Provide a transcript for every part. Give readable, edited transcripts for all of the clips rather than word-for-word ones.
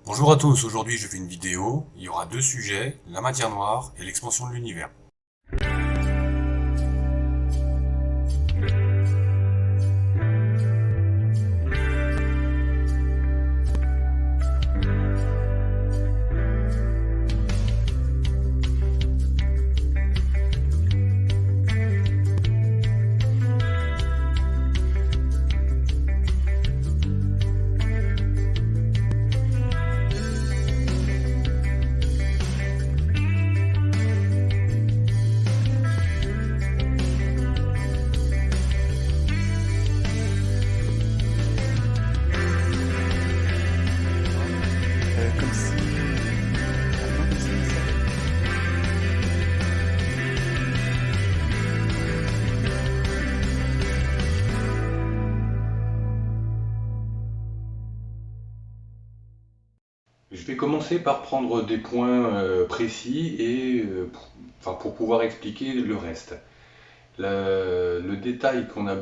Bonjour à tous, aujourd'hui je fais une vidéo, il y aura deux sujets, la matière noire et l'expansion de l'univers. Comme si... Attends, comme si ça... Je vais commencer par prendre des points précis et pour pouvoir expliquer le reste. Les détails qu'on a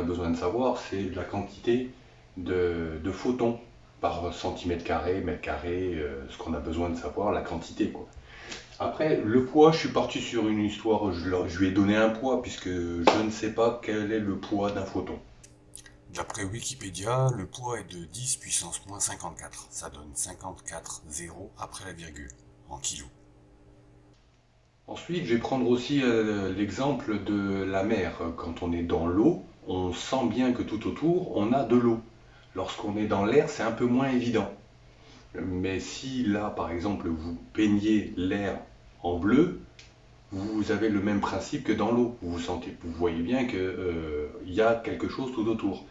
besoin de savoir, c'est la quantité de photons par centimètre carré, mètre carré, ce qu'on a besoin de savoir, la quantité, quoi. Après, le poids, je suis parti sur une histoire, je lui ai donné un poids puisque je ne sais pas quel est le poids d'un photon. D'après Wikipédia, le poids est de 10 puissance moins 54, ça donne 54 zéros après la virgule, en kilos. Ensuite, je vais prendre aussi l'exemple de la mer. Quand on est dans l'eau, on sent bien que tout autour, on a de l'eau. Lorsqu'on est dans l'air, c'est un peu moins évident. Mais si là, par exemple, vous peignez l'air en bleu, vous avez le même principe que dans l'eau. Vous sentez, vous voyez bien qu'il y a quelque chose tout autour.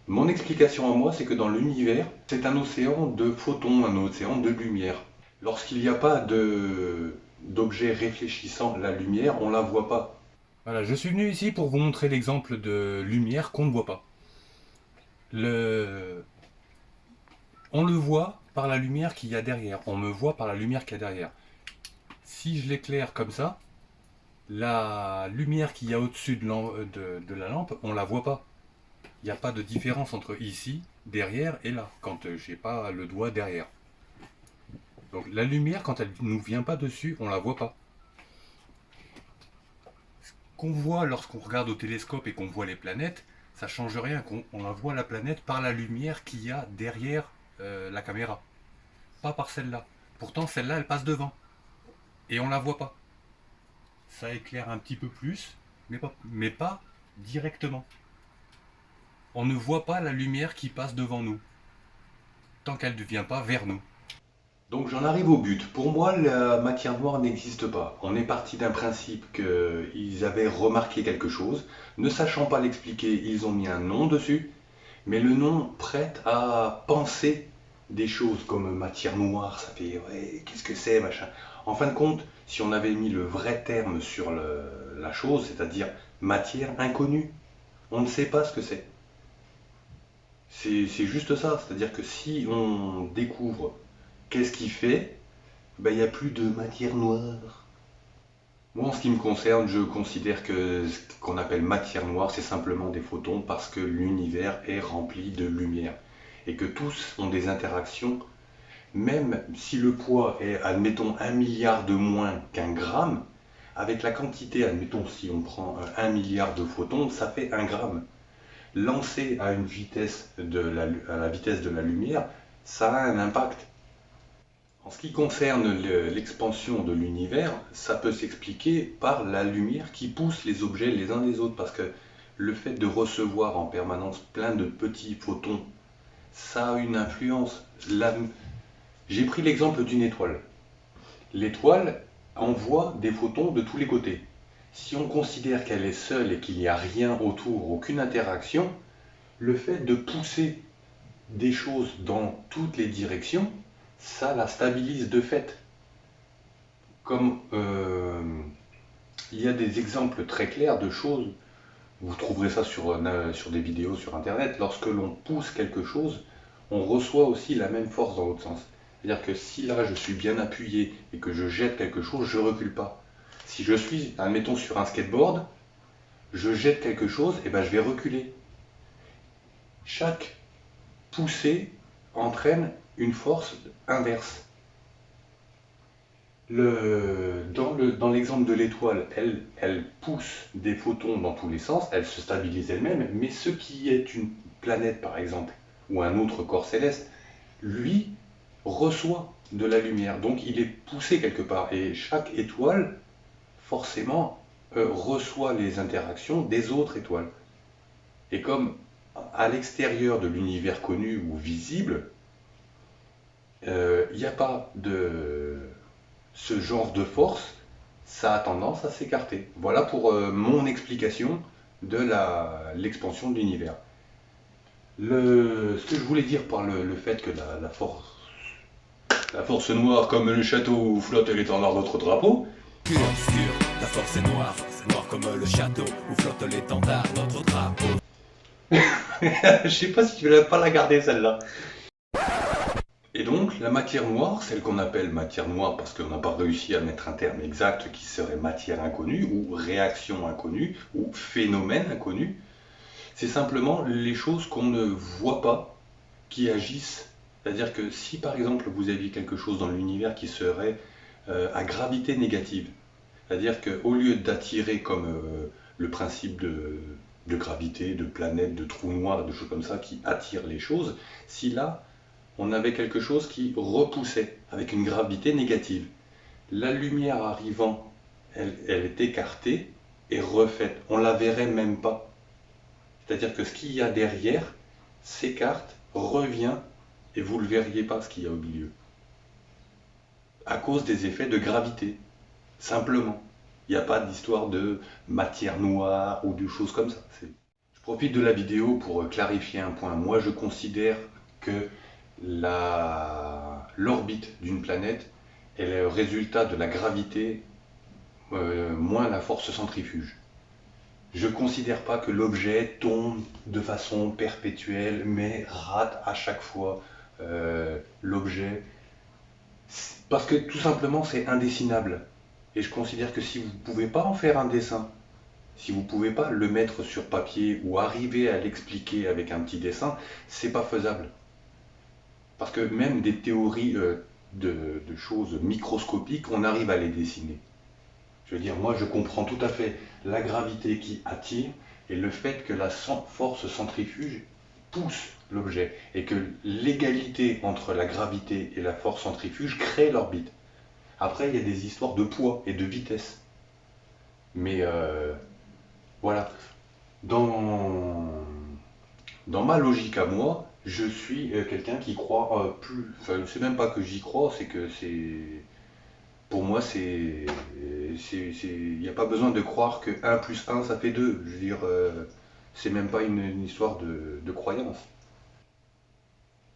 Mon explication à moi, c'est que dans l'univers, c'est un océan de photons, un océan de lumière. Lorsqu'il n'y a pas d'objet réfléchissant la lumière, on ne la voit pas. Voilà, je suis venu ici pour vous montrer l'exemple de lumière qu'on ne voit pas. Le... On le voit par la lumière qu'il y a derrière. On me voit par la lumière qu'il y a derrière. Si je l'éclaire comme ça, la lumière qu'il y a au-dessus de la lampe, on la voit pas. Il n'y a pas de différence entre ici, derrière et là, quand j'ai pas le doigt derrière. Donc la lumière, quand elle nous vient pas dessus, on la voit pas. Qu'on voit lorsqu'on regarde au télescope et qu'on voit les planètes, ça change rien, qu'on la voit la planète par la lumière qu'il y a derrière la caméra, pas par celle-là. Pourtant celle-là elle passe devant et on la voit pas. Ça éclaire un petit peu plus, mais pas directement. On ne voit pas la lumière qui passe devant nous, tant qu'elle ne vient pas vers nous. Donc j'en arrive au but. Pour moi, la matière noire n'existe pas. On est parti d'un principe qu'ils avaient remarqué quelque chose. Ne sachant pas l'expliquer, ils ont mis un nom dessus. Mais le nom prête à penser des choses comme matière noire. Ça fait, ouais, qu'est-ce que c'est, machin. En fin de compte, si on avait mis le vrai terme sur la chose, c'est-à-dire matière inconnue, on ne sait pas ce que c'est. C'est juste ça. C'est-à-dire que si on découvre qu'est-ce qui fait, ben, il n'y a plus de matière noire. Moi, en ce qui me concerne, je considère que ce qu'on appelle matière noire, c'est simplement des photons parce que l'univers est rempli de lumière et que tous ont des interactions, même si le poids est, admettons, 1 milliard de moins qu'un gramme, avec la quantité, admettons, si on prend 1 milliard de photons, ça fait 1 gramme. Lancé à une vitesse à la vitesse de la lumière, ça a un impact. En ce qui concerne l'expansion de l'univers, ça peut s'expliquer par la lumière qui pousse les objets les uns les autres, parce que le fait de recevoir en permanence plein de petits photons, ça a une influence. J'ai pris l'exemple d'une étoile. L'étoile envoie des photons de tous les côtés. Si on considère qu'elle est seule et qu'il n'y a rien autour, aucune interaction, le fait de pousser des choses dans toutes les directions, ça la stabilise de fait. Comme il y a des exemples très clairs de choses, vous trouverez ça sur des vidéos sur internet, lorsque l'on pousse quelque chose, on reçoit aussi la même force dans l'autre sens. C'est-à-dire que si là je suis bien appuyé et que je jette quelque chose, je ne recule pas. Si je suis, admettons, sur un skateboard, je jette quelque chose, et ben je vais reculer. Chaque poussée entraîne une force inverse. Dans l'exemple de l'étoile, elle pousse des photons dans tous les sens, elle se stabilise elle-même, mais ce qui est une planète par exemple, ou un autre corps céleste, lui reçoit de la lumière, donc il est poussé quelque part, et chaque étoile, forcément, reçoit les interactions des autres étoiles. Et comme à l'extérieur de l'univers connu ou visible, il n'y a pas de ce genre de force, ça a tendance à s'écarter. Voilà pour mon explication de l'expansion de l'univers. Ce que je voulais dire par le fait que la force noire comme le château où flotte l'étendard de notre drapeau, Pur, la force est noire, noire comme le château où flotte l'étendard, notre drapeau. je sais pas si tu vas pas la garder celle-là. Et donc, la matière noire, celle qu'on appelle matière noire parce qu'on n'a pas réussi à mettre un terme exact qui serait matière inconnue, ou réaction inconnue, ou phénomène inconnu, c'est simplement les choses qu'on ne voit pas qui agissent. C'est-à-dire que si par exemple vous aviez quelque chose dans l'univers qui serait à gravité négative, c'est-à-dire qu'au lieu d'attirer comme le principe de gravité, de planète, de trou noir, de choses comme ça qui attirent les choses, si là, on avait quelque chose qui repoussait avec une gravité négative. La lumière arrivant, elle est écartée et refaite. On ne la verrait même pas. C'est-à-dire que ce qu'il y a derrière s'écarte, revient, et vous ne le verriez pas ce qu'il y a au milieu. À cause des effets de gravité, simplement. Il n'y a pas d'histoire de matière noire ou de choses comme ça. Je profite de la vidéo pour clarifier un point. Moi, je considère que l'orbite d'une planète est le résultat de la gravité moins la force centrifuge. Je ne considère pas que l'objet tombe de façon perpétuelle, mais rate à chaque fois l'objet. Parce que tout simplement c'est indessinable. Et je considère que si vous ne pouvez pas en faire un dessin, si vous ne pouvez pas le mettre sur papier ou arriver à l'expliquer avec un petit dessin, c'est pas faisable. Parce que même des théories de choses microscopiques, on arrive à les dessiner. Je veux dire, moi je comprends tout à fait la gravité qui attire et le fait que la force centrifuge pousse l'objet et que l'égalité entre la gravité et la force centrifuge crée l'orbite. Après, il y a des histoires de poids et de vitesse. Mais voilà, dans ma logique à moi, je suis quelqu'un qui croit plus. Enfin, c'est même pas que j'y crois, c'est que c'est. Pour moi, il n'y a pas besoin de croire que 1 plus 1 ça fait 2. Je veux dire, c'est même pas une histoire de croyance.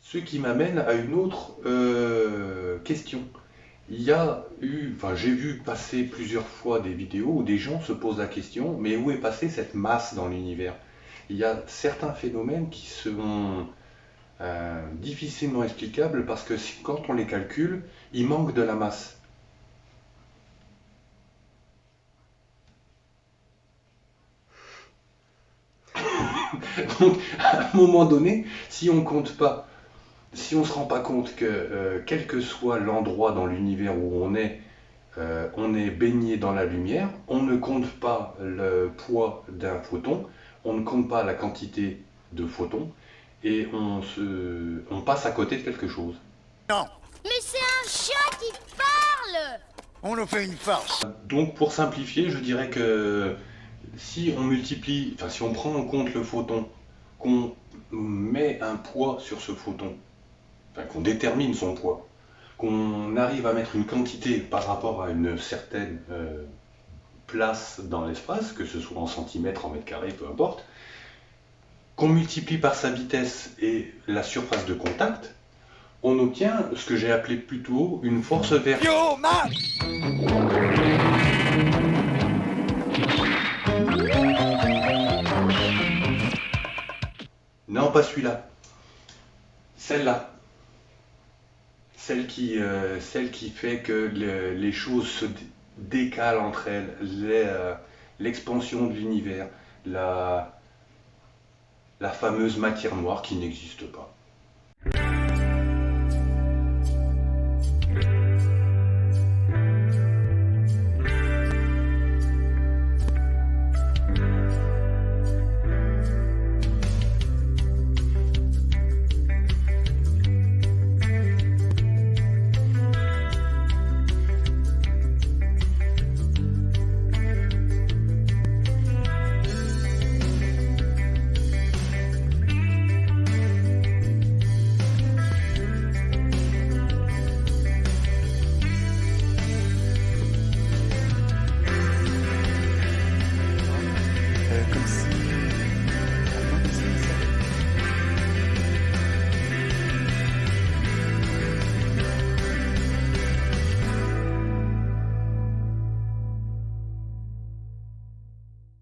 Ce qui m'amène à une autre question. Il y a eu, enfin j'ai vu passer plusieurs fois des vidéos où des gens se posent la question, mais où est passée cette masse dans l'univers? Il y a certains phénomènes qui sont difficilement explicables parce que quand on les calcule, il manque de la masse. Donc, à un moment donné, si on compte pas, si on ne se rend pas compte que quel que soit l'endroit dans l'univers où on est baigné dans la lumière, on ne compte pas le poids d'un photon, on ne compte pas la quantité de photons, et on passe à côté de quelque chose. Non, Mais c'est un chat qui parle! on nous fait une farce. Donc pour simplifier, je dirais que si on multiplie, enfin si on prend en compte le photon, qu'on met un poids sur ce photon, enfin qu'on détermine son poids, qu'on arrive à mettre une quantité par rapport à une certaine place dans l'espace, que ce soit en centimètres, en mètres carrés, peu importe, qu'on multiplie par sa vitesse et la surface de contact, on obtient ce que j'ai appelé plutôt une force verte. Yo, man! Non, pas celui-là. Celle-là. Celle qui fait que les choses se décalent entre elles. L'expansion de l'univers. La fameuse matière noire qui n'existe pas.